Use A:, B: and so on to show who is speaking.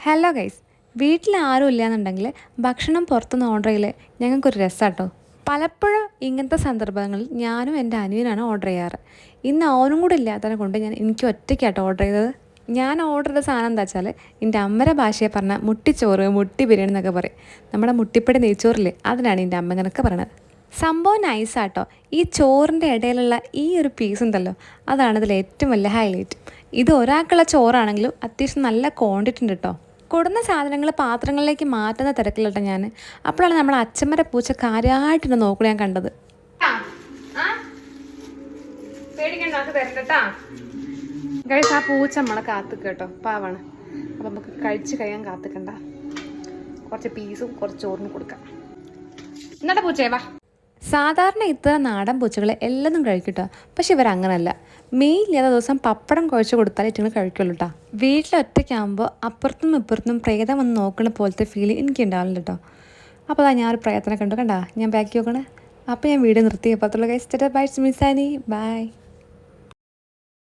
A: Hello guys, വീട്ടിൽ ആരും ഇല്ലയെന്നുണ്ടെങ്കിൽ ഭക്ഷണം പുറത്തുനിന്ന് ഓർഡർ ചെയ്യൽ ഞങ്ങൾക്കൊരു രസമാട്ടോ. പലപ്പോഴും ഇങ്ങനത്തെ സന്ദർഭങ്ങളിൽ ഞാനും എൻ്റെ അനിയനാണ് ഓർഡർ ചെയ്യാറ്. ഇന്ന് അവനും കൂടെ ഇല്ലാത്തതിനെ കൊണ്ട് എനിക്ക് ഒറ്റയ്ക്കാട്ടോ ഓർഡർ ചെയ്തത്. ഞാൻ ഓർഡർ ചെയ്ത സാധനം എന്താ വെച്ചാൽ എൻ്റെ അമ്മയുടെ ഭാഷയെ പറഞ്ഞാൽ മുട്ടിച്ചോറ്, മുട്ടി ബിരിയാണി എന്നൊക്കെ പറയും. നമ്മുടെ മുട്ടിപ്പടി നെയ്ച്ചോറില്ലേ, അതിനാണ് എൻ്റെ അമ്മ ഇങ്ങനെയൊക്കെ പറയണത്. സംഭവം നൈസാട്ടോ. ഈ ചോറിൻ്റെ ഇടയിലുള്ള ഈ ഒരു പീസ് ഉണ്ടല്ലോ, അതാണ് ഇതിൽ ഏറ്റവും വലിയ ഹൈലൈറ്റ്. ഇത് ഒരാൾക്കുള്ള ചോറാണെങ്കിലും അത്യാവശ്യം നല്ല ക്വാണ്ടിറ്റി ഉണ്ട് കേട്ടോ. കൊടുന്ന സാധനങ്ങൾ പാത്രങ്ങളിലേക്ക് മാറ്റുന്ന തിരക്കിലട്ടോ ഞാൻ. അപ്പോഴാണ് നമ്മളെ അച്ഛമ്മരെ പൂച്ച കാര്യമായിട്ടുണ്ട് നോക്കണ ഞാൻ കണ്ടത്. ഗൈസ്, ആ പൂച്ച നമ്മളെ കാത്തുക കേട്ടോ, പാവാണ്. അപ്പം നമുക്ക് കഴിച്ച് കഴിയാൻ കാത്തുക്കണ്ട. കുറച്ച് പീസും കുറച്ച് ചോറിനും കൊടുക്കാം. എന്നിട്ട് പൂച്ചേ വാ. സാധാരണ ഇത്ര നാടൻ പൂച്ചകൾ എല്ലതും കഴിക്കട്ടോ, പക്ഷെ ഇവരങ്ങനല്ല. മെയിനില്ലാത്ത ദിവസം പപ്പടം കുഴച്ച് കൊടുത്താൽ ഇറ്റുങ്ങൾ കഴിക്കുള്ളൂ കേട്ടോ. വീട്ടിലൊറ്റയ്ക്കാകുമ്പോൾ അപ്പുറത്തും ഇപ്പുറത്തും പ്രേതം വന്ന് നോക്കുന്ന പോലത്തെ ഫീൽ എനിക്ക് ഉണ്ടാവില്ല കേട്ടോ. അപ്പോൾ അതാ ഞാൻ ഒരു പ്രയത്നം കണ്ടു കണ്ടാ ഞാൻ ബാക്കി നോക്കണേ. അപ്പോൾ ഞാൻ വീഡിയോ നിർത്തി. അപ്പുറത്തുള്ള ഗൈസ് ബൈ.